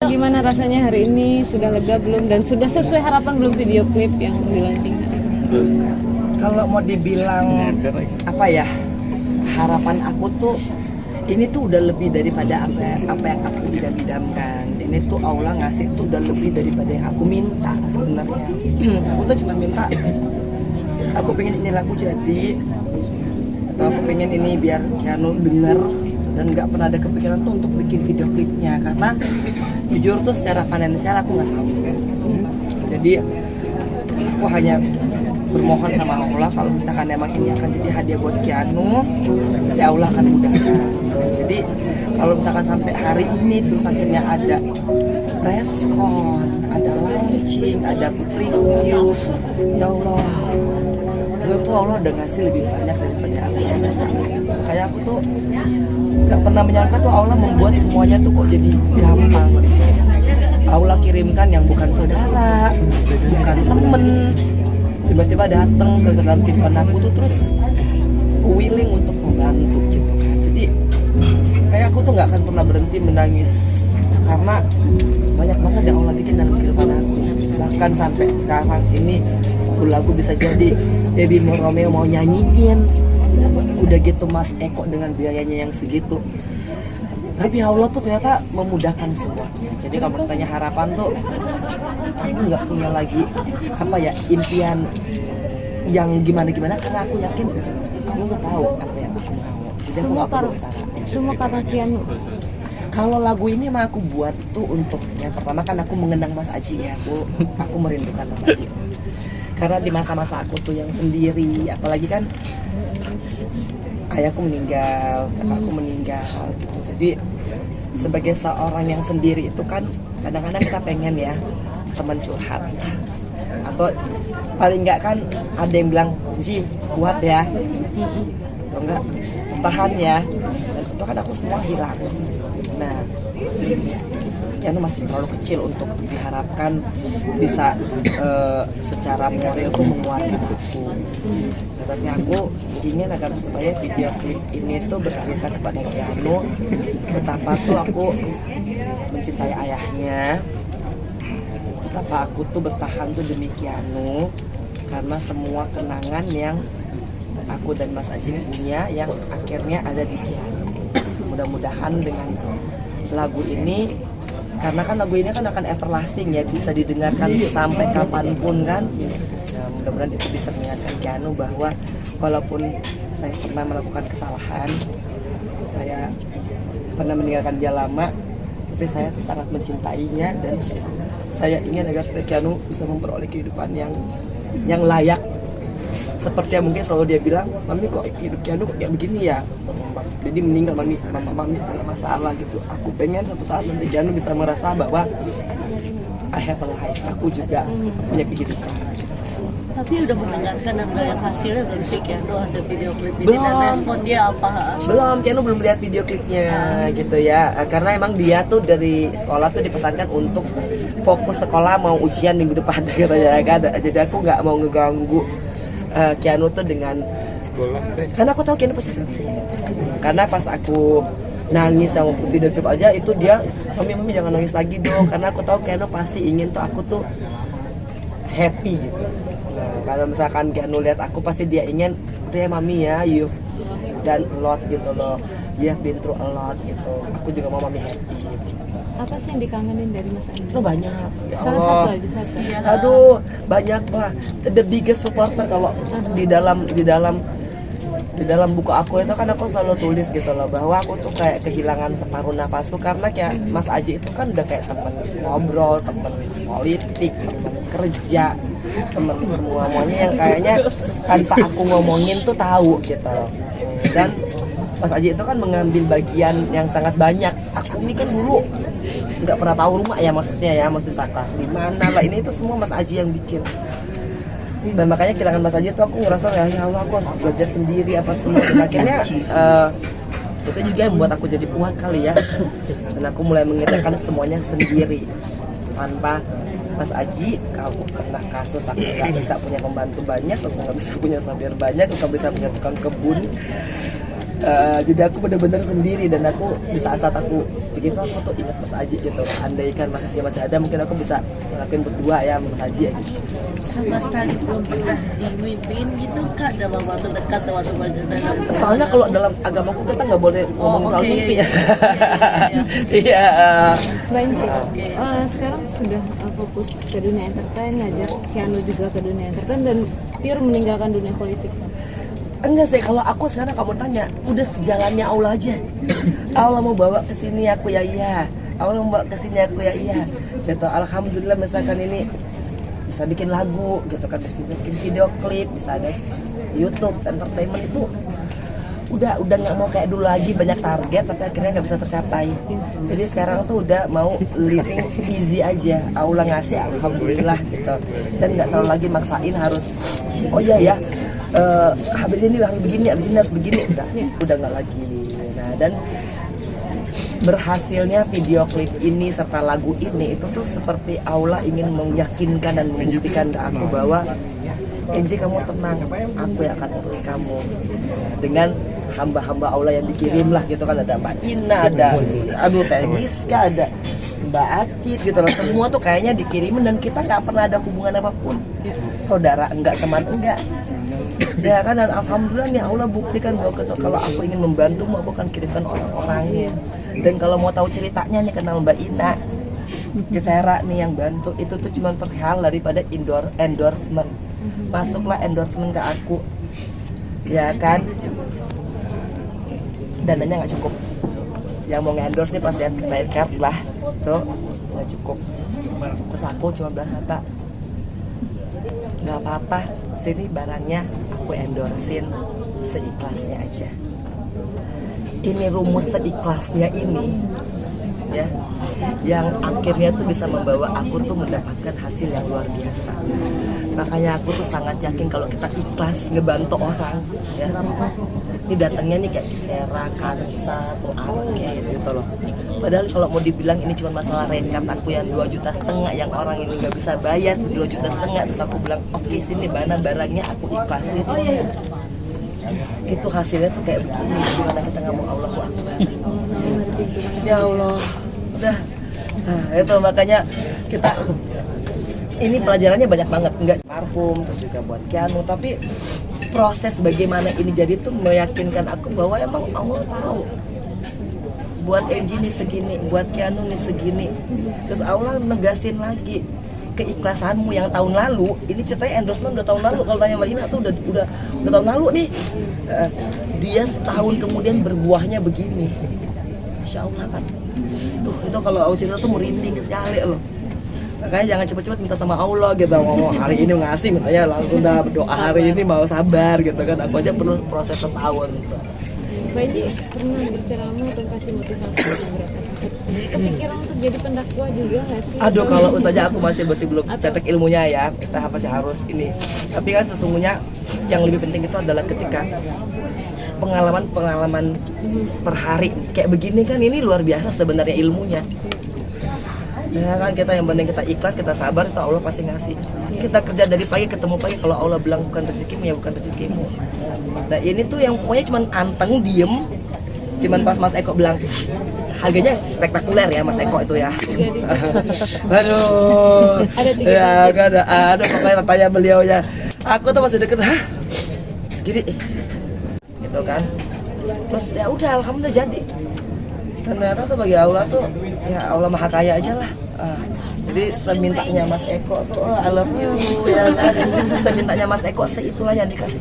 Gimana rasanya hari ini? Sudah lega belum? Dan sudah sesuai harapan belum video klip yang dilaunching hari ini? Kalau mau dibilang apa ya, harapan aku tuh ini tuh udah lebih daripada apa yang aku idam-idamkan. Ini tuh Allah ngasih tuh udah lebih daripada yang aku minta sebenarnya. Aku tuh cuma minta, aku pengen ini lagu jadi, atau aku pengen ini biar Keanu denger, dan nggak pernah ada kepikiran tuh untuk bikin video klipnya karena jujur tuh secara finansial aku nggak sanggup. Jadi aku hanya bermohon sama Allah kalau misalkan emang ini akan jadi hadiah buat Keanu, pasti Allah akan mudahkan. Jadi kalau misalkan sampai hari ini terus akhirnya ada preskon, ada launching, ada preview, ya Allah, itu tuh Allah udah ngasih lebih banyak daripada aku. Kayak aku tuh nggak pernah menyangka tuh Allah membuat semuanya tuh kok jadi gampang. Allah kirimkan yang bukan saudara, bukan temen, tiba-tiba datang ke dalam kehidupan aku tuh terus willing untuk membantu gitu kan. Jadi kayak aku tuh nggak akan pernah berhenti menangis karena banyak banget yang Allah bikin dalam kehidupan aku. Bahkan sampai sekarang ini lagu bisa jadi Baby Romeo mau nyanyiin, udah gitu Mas Eko dengan biayanya yang segitu. Tapi Allah tuh ternyata memudahkan semuanya. Jadi kalau bertanya harapan tuh, aku nggak punya lagi apa ya impian yang gimana-gimana karena aku yakin aku tuh tahu apa yang aku mau. Jadi aku nggak perlu utara. Semua karena Keanu. Kalau lagu ini mah aku buat tuh untuk yang pertama kan aku mengenang Mas Aji ya, aku merindukan Mas Aji. Karena di masa-masa aku tuh yang sendiri, apalagi kan ayahku meninggal, kakakku meninggal gitu. Jadi sebagai seorang yang sendiri itu kan kadang-kadang kita pengen ya teman curhat. Atau paling enggak kan ada yang bilang, "Ji, kuat ya." Atau enggak, "Tahan ya." Dan itu kan aku semua hilang. Nah, Keanu masih terlalu kecil untuk diharapkan bisa secara moral tuh menguatkan aku. Tapi aku ingin agar supaya video klip ini tuh bercerita kepada Keanu betapa tuh aku mencintai ayahnya, betapa aku tuh bertahan tuh demi Keanu karena semua kenangan yang aku dan Mas Ajin punya yang akhirnya ada di Keanu. Mudah-mudahan dengan lagu ini, karena kan lagu ini kan akan everlasting ya, bisa didengarkan sampai kapanpun kan. Nah, mudah-mudahan itu bisa mengingatkan Keanu bahwa walaupun saya pernah melakukan kesalahan, saya pernah meninggalkan dia lama, tapi saya tuh sangat mencintainya dan saya ingin agar Keanu bisa memperoleh kehidupan yang layak. Seperti yang mungkin selalu dia bilang, "Mami kok hidup Keanu kok kayak begini ya? Jadi meninggal mami dalam masalah gitu." Aku pengen satu saat nanti Keanu bisa merasa bahwa I have a life, aku juga punya kehidupan. Tapi udah mendengarkan dan melihat hasilnya belum sih Keanu hasil video klip ini dan respon dia apa? Belum, Keanu belum lihat video klipnya gitu ya. Karena emang dia tuh dari sekolah tuh dipesankan untuk fokus sekolah, mau ujian minggu depan katanya kan. Jadi aku nggak mau ngeganggu Keanu tuh dengan, karena aku tahu Keanu pasti sedih. Karena pas aku nangis sama video klip aja itu dia, mami jangan nangis lagi dong, karena aku tahu Keanu pasti ingin tuh aku tuh happy gitu. Nah, kalau misalkan Keanu lihat aku pasti dia ingin, udah ya mami ya, you've done a lot gitu loh, you have been through a lot gitu. Aku juga mau mami happy gitu. Apa sih yang dikangenin dari Mas Andi? Itu banyak. Ya Salah Allah. satu aja satu. Aduh, banyak lah. The biggest supporter kalau di dalam buku aku itu kan aku selalu tulis gitu loh bahwa aku tuh kayak kehilangan separuh nafasku karena kayak Mas Aji itu kan udah kayak temen ngobrol, temen politik, temen kerja, temen semuanya yang kayaknya tanpa aku ngomongin tuh tahu gitu. Dan Mas Aji itu kan mengambil bagian yang sangat banyak. Aku ini kan dulu nggak pernah tahu rumah ya, maksudnya ya, Saklar di mana lah, ini itu semua Mas Aji yang bikin. Dan makanya kehilangan Mas Aji itu aku ngerasa ya Allah, aku harus belajar sendiri apa semua. Dan akhirnya itu juga yang membuat aku jadi kuat kali ya. Dan aku mulai mengerjakan semuanya sendiri tanpa Mas Aji, kamu kena kasus aku nggak bisa punya pembantu banyak, aku nggak bisa punya sopir banyak, aku nggak bisa punya tukang kebun. Jadi aku benar-benar sendiri, dan aku di saat-saat aku begitu aku tuh ingat Mas Aji gitu. Andaikan Mas Aji masih ada, mungkin aku bisa ngelakuin berdua ya Mas Aji gitu. Sama sekali belum pernah dimimpin gitu Kak dalam waktu dekat atau waktu berjalan. Soalnya kalau dalam agamaku kita nggak boleh ngomong soal oke. mimpi ya. Iya. Iya. Mbak Inci, Oke. sekarang sudah fokus ke dunia entertain, ngajak Keanu juga ke dunia entertain dan pure meninggalkan dunia politik. Enggak sih, kalau aku sekarang kamu tanya, udah sejalannya Allah aja. Allah mau bawa ke sini aku ya iya. Allah mau bawa ke sini aku ya iya. Gitu. Alhamdulillah misalkan ini bisa bikin lagu gitu kan, bisa bikin video klip, bisa ada YouTube, entertainment itu udah nggak mau kayak dulu lagi banyak target tapi akhirnya nggak bisa tercapai. Jadi sekarang tuh udah mau living easy aja. Allah ngasih alhamdulillah gitu, dan nggak terlalu lagi maksain harus oh iya ya habis ini harus begini, habis ini harus begini, udah nggak lagi. Nah, dan berhasilnya video klip ini serta lagu ini itu tuh seperti Allah ingin meyakinkan dan membuktikan ke aku bahwa Enji, kamu tenang, aku yang akan urus kamu dengan hamba-hamba Allah yang dikirim lah gitu kan. Ada Mbak Ina, ada Teh Giska, ada Mbak Acit gitu loh. Semua tuh kayaknya dikirimin dan kita nggak pernah ada hubungan apapun. Saudara enggak, teman enggak. Ya kan, dan alhamdulillah nih Allah buktikan bahwa kalau aku ingin membantumu, aku akan kirimkan orang-orangnya. Dan kalau mau tahu ceritanya nih, kenal Mbak Ina Gesera nih yang bantu, itu tuh cuma perihal daripada endorsement. Masuklah endorsement ke aku, ya kan, dananya nggak cukup. Yang mau nge-endorse nih pasti credit card lah, tuh nggak cukup. Terus aku cuma bilang apa, nggak apa-apa, sini barangnya aku endorsein seikhlasnya aja. Ini rumus seikhlasnya ini ya, yang akhirnya tuh bisa membawa aku tuh mendapatkan hasil yang luar biasa. Makanya aku tuh sangat yakin kalau kita ikhlas ngebantu orang ya, ini datangnya nih kayak Gisera, Kansa, atau Arke gitu loh. Padahal kalau mau dibilang ini cuma masalah rate aku yang 2,5 juta yang orang ini nggak bisa bayar 2,5 juta, terus aku bilang oke, sini mana barangnya, aku ikhlasin. Itu hasilnya tuh kayak begini. Gimana kita ngomong Allahu Akbar, ya Allah udah. Nah itu makanya kita ini pelajarannya banyak banget, enggak parfum terus juga buat Keanu, tapi proses bagaimana ini jadi tuh meyakinkan aku bahwa emang Allah tahu buat Enji nih segini, buat Keanu nih segini. Terus Allah negasin lagi keikhlasanmu yang tahun lalu. Ini ceritanya endorsement udah tahun lalu. Kalau tanya Mbak Ina tuh udah tahun lalu nih. Dia setahun kemudian berbuahnya begini. Masya Allah kan. Duh, itu kalau aku cerita tuh merinding sekali loh. Makanya jangan cepet-cepet minta sama Allah gitu. Ngomong hari ini ngasih, mintanya langsung dah berdoa hari ini, mau sabar gitu kan. Aku aja perlu proses setahun gitu. Mbak Inci pernah berceramah atau kasih motivasi beberapa sakit? Kepikiran untuk jadi pendakwah juga nggak sih? Aduh, kalau saja aku masih belum cetek ilmunya ya, kita pasti harus ini. Tapi kan sesungguhnya yang lebih penting itu adalah ketika pengalaman per hari kayak begini kan, ini luar biasa sebenarnya ilmunya. Ya kan, kita yang penting kita ikhlas, kita sabar, itu Allah pasti ngasih. Kita kerja dari pagi ketemu pagi, kalau Allah bilang bukan rezekimu ya bukan rezekimu. Nah ini tuh yang pokoknya cuman anteng diem, cuman pas Mas Eko bilang harganya spektakuler ya Mas Eko itu ya. Aduh, Ada tiga ya gak ada pokoknya tanya beliau ya. Aku tuh masih deket, hah segini, gitu kan. Terus ya udah alhamdulillah jadi. Ternyata tuh bagi Allah tuh ya Allah maha kaya aja lah. Jadi semintanya Mas Eko tuh I love you ya kan. Semintanya Mas Eko seitulah yang dikasih.